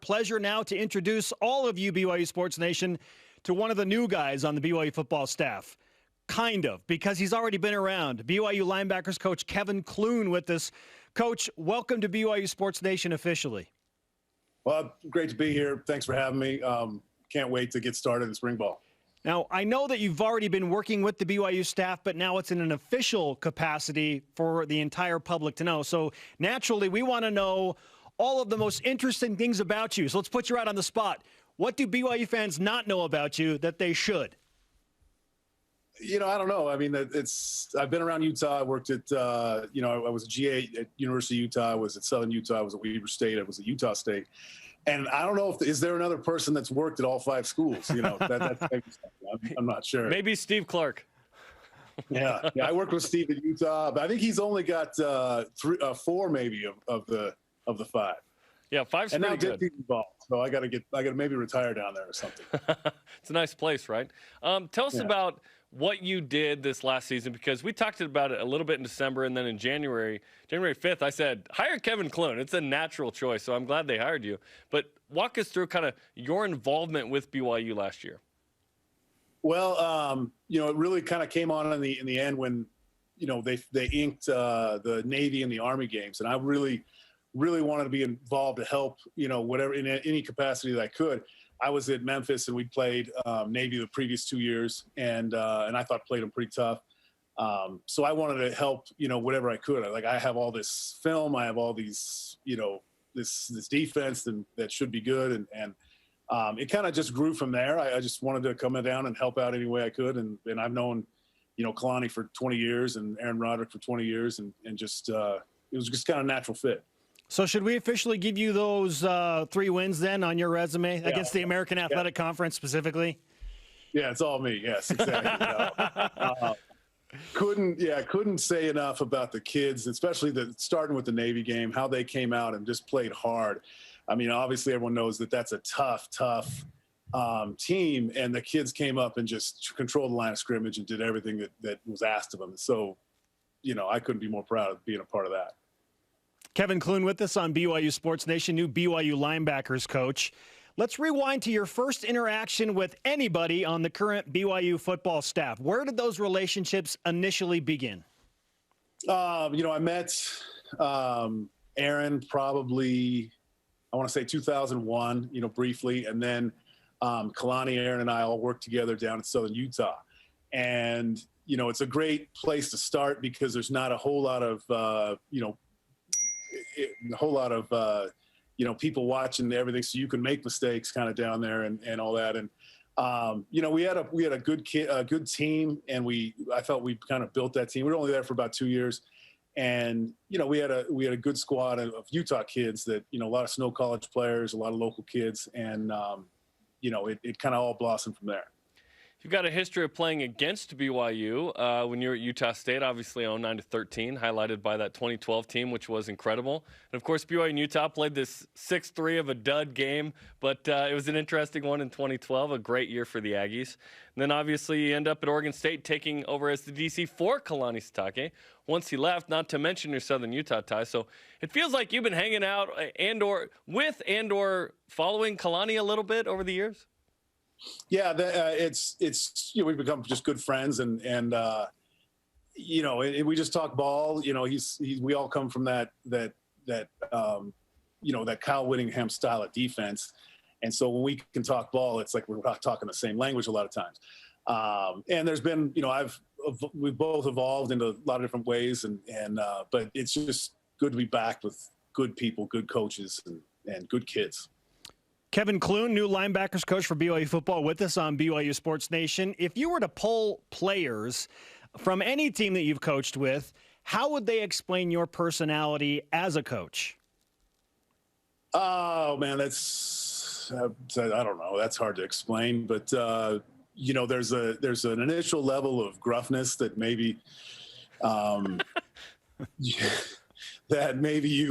pleasure now to introduce all of you, BYU Sports Nation, to one of the new guys on the BYU football staff. Kind of, because he's already been around. BYU Linebackers Coach Kevin Clune with us. Coach, welcome to BYU Sports Nation officially. Well, great to be here. Thanks for having me. Can't wait to get started in spring ball. Now, I know that you've already been working with the BYU staff, but now it's in an official capacity for the entire public to know. So naturally, we want to know all of the most interesting things about you. So let's put you right on the spot. What do BYU fans not know about you that they should? You know, I don't know. I mean, I've been around Utah. I worked at, I was a GA at University of Utah. I was at Southern Utah. I was at Weber State. I was at Utah State. And I don't know is there another person that's worked at all 5 schools? You know, I'm not sure. Maybe Steve Clark. Yeah, I worked with Steve at Utah, but I think he's only got 4 maybe of the 5. Yeah, 5's and pretty now good. Dick's involved, so I got to maybe retire down there or something. It's a nice place, right? Tell us about what you did this last season, because we talked about it a little bit in December, and then in January 5th, I said, hire Kevin Clune. It's a natural choice, so I'm glad they hired you. But walk us through kind of your involvement with BYU last year. Well, it really kind of came on in the end when, they inked the Navy and the Army games, and I really wanted to be involved to help, whatever in any capacity that I could. I was at Memphis and we played Navy the previous 2 years, and I thought played them pretty tough. So I wanted to help, whatever I could. I have all this film, I have all these, this defense that should be good, and it kind of just grew from there. I just wanted to come down and help out any way I could, and I've known, Kalani for 20 years and Aaron Roderick for 20 years, and just it was just kind of a natural fit. So should we officially give you those 3 wins then on your resume against the American Athletic Conference specifically? Yeah, it's all me. Yes, exactly. Couldn't say enough about the kids, especially starting with the Navy game, how they came out and just played hard. I mean, obviously everyone knows that's a tough team, and the kids came up and just controlled the line of scrimmage and did everything that was asked of them. So, I couldn't be more proud of being a part of that. Kevin Clune with us on BYU Sports Nation, new BYU Linebackers coach. Let's rewind to your first interaction with anybody on the current BYU football staff. Where did those relationships initially begin? I met Aaron probably, I want to say 2001, briefly. And then Kalani, Aaron, and I all worked together down in Southern Utah. And, it's a great place to start because there's not a whole lot of, people watching everything, so you can make mistakes kind of down there and all that. And we had a good team, and I felt we kind of built that team. We were only there for about 2 years, and we had a good squad of Utah kids that a lot of Snow College players, a lot of local kids, and it kind of all blossomed from there. You've got a history of playing against BYU when you were at Utah State, obviously 09-13, highlighted by that 2012 team, which was incredible. And, of course, BYU and Utah played this 6-3 of a dud game, but it was an interesting one in 2012, a great year for the Aggies. And then, obviously, you end up at Oregon State taking over as the DC for Kalani Sitake once he left, not to mention your Southern Utah ties. So it feels like you've been hanging out and/or following Kalani a little bit over the years. Yeah, it's we've become just good friends, and we just talk ball. We all come from that Kyle Whittingham style of defense, and so when we can talk ball, it's like we're not talking the same language a lot of times. And there's been we've both evolved into a lot of different ways, but it's just good to be back with good people, good coaches, and good kids. Kevin Clune, new linebackers coach for BYU Football, with us on BYU Sports Nation. If you were to poll players from any team that you've coached with, how would they explain your personality as a coach? Oh, man, that's I don't know. That's hard to explain. But, there's an initial level of gruffness that maybe that maybe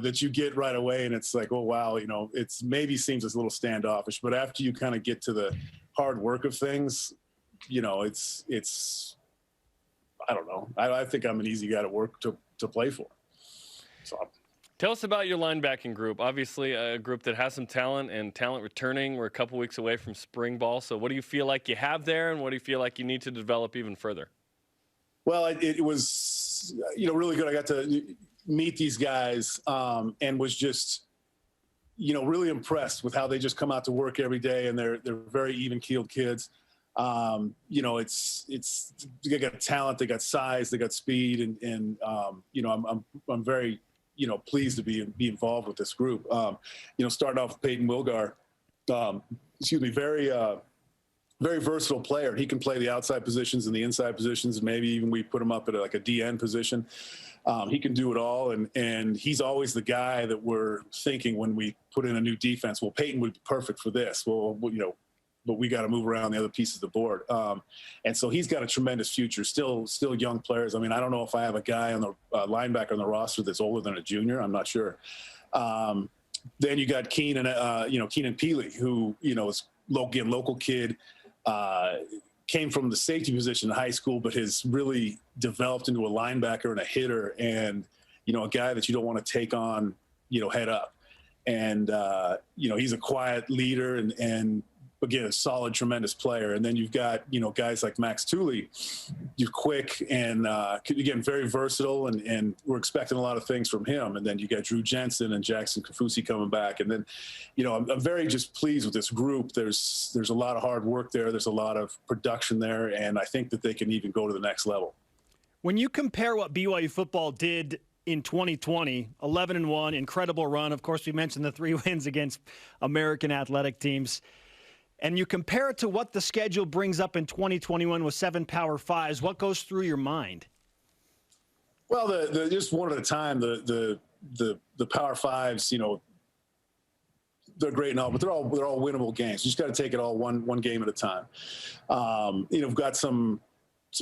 that you get right away, and it's like, oh, wow, it's maybe seems a little standoffish, but after you kind of get to the hard work of things, it's I don't know. I think I'm an easy guy to work to play for. So Tell us about your linebacking group. Obviously, a group that has some talent and talent returning. We're a couple weeks away from spring ball. So what do you feel like you have there, and what do you feel like you need to develop even further? Well, it was, really good. I got to meet these guys and was just, really impressed with how they just come out to work every day, and they're very even-keeled kids. It's they got talent, they got size, they got speed, and I'm very pleased to be involved with this group. Starting off with Peyton Wilgar, very versatile player. He can play the outside positions and the inside positions, and maybe even we put him up at a DN position. He can do it all, and he's always the guy that we're thinking when we put in a new defense. Well, Peyton would be perfect for this. Well, but we got to move around the other pieces of the board. And so he's got a tremendous future. Still young players. I mean, I don't know if I have a guy on the linebacker on the roster that's older than a junior. I'm not sure. Then you got Keenan Peely, who is local kid. Came from the safety position in high school, but has really developed into a linebacker and a hitter, and a guy that you don't want to take on head up. And he's a quiet leader and again, a solid, tremendous player. And then you've got, guys like Max Tooley. You're quick and, again, very versatile, and we're expecting a lot of things from him. And then you got Drew Jensen and Jackson Kafusi coming back. And then, I'm very just pleased with this group. There's a lot of hard work there. There's a lot of production there, and I think that they can even go to the next level. When you compare what BYU football did in 2020, 11-1, incredible run. Of course, we mentioned the 3 wins against American athletic teams. And you compare it to what the schedule brings up in 2021 with 7 Power Fives, what goes through your mind? Well, the just one at a time. The Power Fives, they're great and all, but they're all winnable games. You just got to take it all one game at a time. We've got some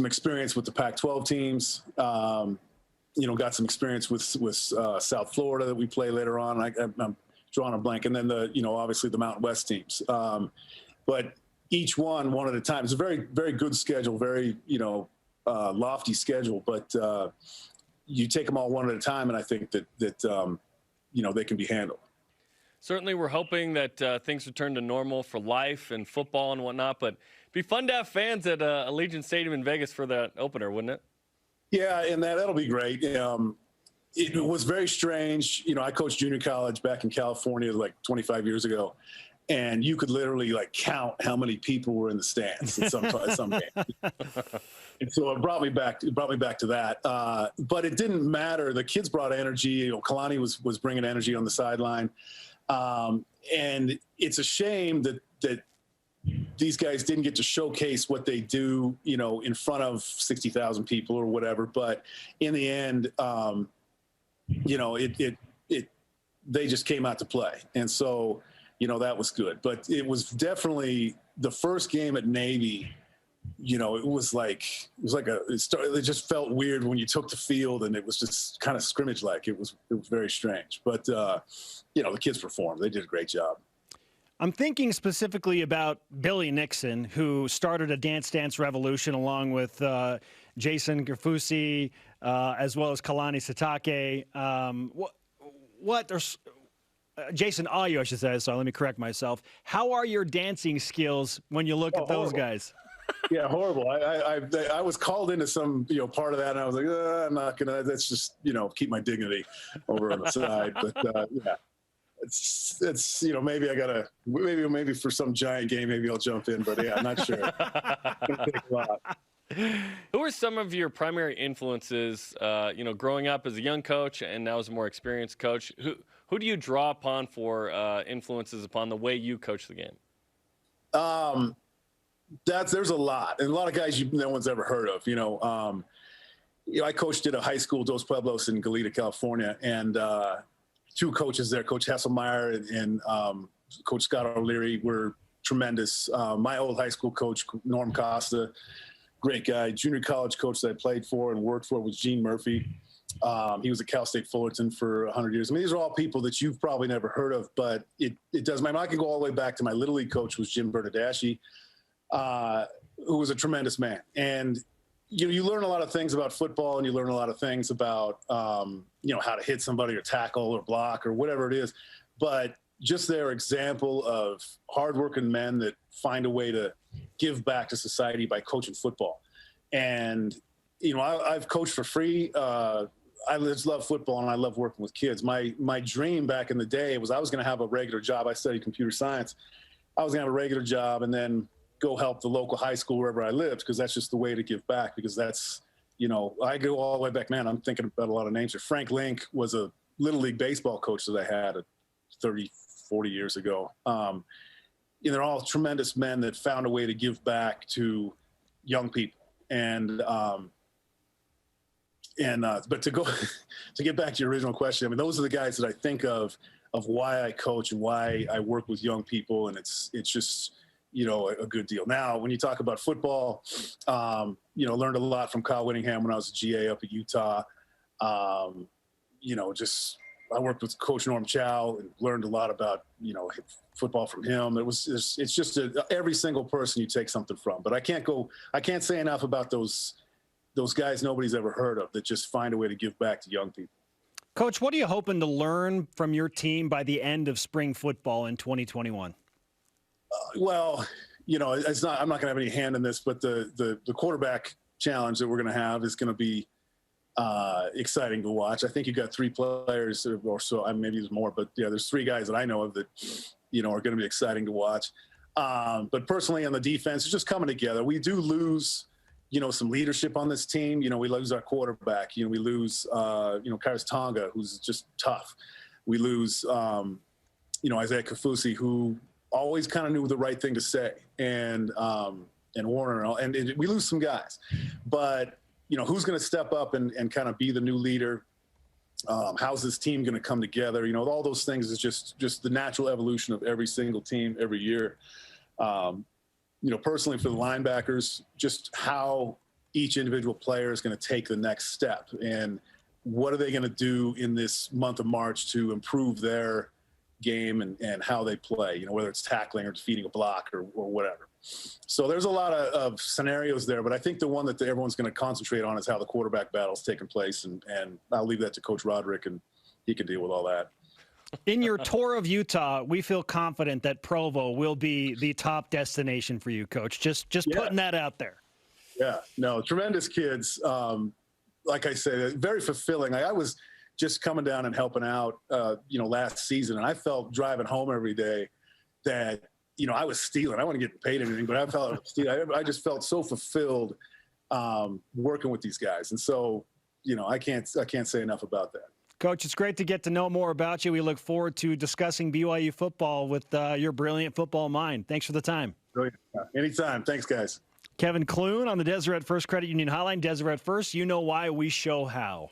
experience with the Pac-12 teams. Got some experience with South Florida that we play later on. I'm drawing a blank, and then obviously the Mountain West teams. But each one at a time. It's a very, very good schedule, very, lofty schedule, but you take them all one at a time, and I think that they can be handled. Certainly we're hoping that things return to normal for life and football and whatnot, but it'd be fun to have fans at Allegiant Stadium in Vegas for that opener, wouldn't it? Yeah, and that'll be great. It was very strange. I coached junior college back in California like 25 years ago, and you could literally count how many people were in the stands in some game. And so it brought me back to that. But it didn't matter. The kids brought energy. Kalani was bringing energy on the sideline. And it's a shame that these guys didn't get to showcase what they do, in front of 60,000 people or whatever. But in the end, they just came out to play. And so, that was good. But it was definitely the first game at Navy. It just felt weird when you took the field, and it was just kind of scrimmage-like. It was very strange. But, the kids performed. They did a great job. I'm thinking specifically about Billy Nixon, who started a Dance Dance Revolution along with Jason Gerfusi, as well as Kalani Sitake. Jason Ayu, I should say. So let me correct myself. How are your dancing skills when you look at those guys? Yeah, horrible. I was called into some part of that, and I was like, I'm not gonna. Let's just keep my dignity over on the side. But yeah. It's maybe I gotta maybe for some giant game maybe I'll jump in, but yeah, I'm not sure. It'll take a lot. Who are some of your primary influences, growing up as a young coach and now as a more experienced coach? Who do you draw upon for influences upon the way you coach the game? There's a lot, and a lot of guys no one's ever heard of. I coached at a high school, Dos Pueblos in Goleta, California, and 2 coaches there, Coach Hasselmeyer and Coach Scott O'Leary, were tremendous. My old high school coach, Norm Costa, great guy. Junior college coach that I played for and worked for was Gene Murphy. He was at Cal State Fullerton for 100 years. I mean, these are all people that you've probably never heard of, but it does. I can go all the way back to my Little League coach was Jim Bernardaschi, who was a tremendous man. And you learn a lot of things about football, and you learn a lot of things about, how to hit somebody or tackle or block or whatever it is. But just their example of hardworking men that find a way to give back to society by coaching football. And, I've coached for free. I just love football, and I love working with kids. My dream back in the day was I was going to have a regular job. I studied computer science. I was going to have a regular job and then go help the local high school wherever I lived, because that's just the way to give back, because that's, I go all the way back, man, I'm thinking about a lot of names here. Frank Link was a Little League baseball coach that I had 30, 40 years ago. They're all tremendous men that found a way to give back to young people. But to get back to your original question, I mean, those are the guys that I think of why I coach and why I work with young people. And it's just, a good deal. Now, when you talk about football, learned a lot from Kyle Whittingham when I was a GA up at Utah. I worked with Coach Norm Chow and learned a lot about, football from him. It's just every single person you take something from. But I can't say enough about those guys nobody's ever heard of that just find a way to give back to young people. Coach, what are you hoping to learn from your team by the end of spring football in 2021? It's not. I'm not going to have any hand in this, but the quarterback challenge that we're going to have is going to be exciting to watch. I think you got 3 players or so. Maybe there's more, but yeah, there's 3 guys that I know of that are going to be exciting to watch. But personally, on the defense, it's just coming together. We do lose, some leadership on this team. We lose our quarterback. We lose, Kairos Tonga, who's just tough. We lose, Isaiah Kafusi, who always kind of knew the right thing to say, and Warner, and we lose some guys. But, who's going to step up and kind of be the new leader? How's this team going to come together? All those things is just the natural evolution of every single team every year. Personally for the linebackers, just how each individual player is going to take the next step, and what are they going to do in this month of March to improve their game and how they play, whether it's tackling or defeating a block or whatever. So there's a lot of scenarios there, but I think the one that everyone's going to concentrate on is how the quarterback battle's taking place, and I'll leave that to Coach Roderick, and he can deal with all that. In your tour of Utah, we feel confident that Provo will be the top destination for you, Coach. Just putting that out there. Yeah, no, tremendous kids. Like I said, very fulfilling. I was just coming down and helping out, last season, and I felt driving home every day that, I was stealing. I wasn't getting paid anything, but I felt I just felt so fulfilled working with these guys, and so, I can't say enough about that. Coach, it's great to get to know more about you. We look forward to discussing BYU football with your brilliant football mind. Thanks for the time. Brilliant. Anytime. Thanks, guys. Kevin Clune on the Deseret First Credit Union Hotline. Deseret First, you know why, we show how.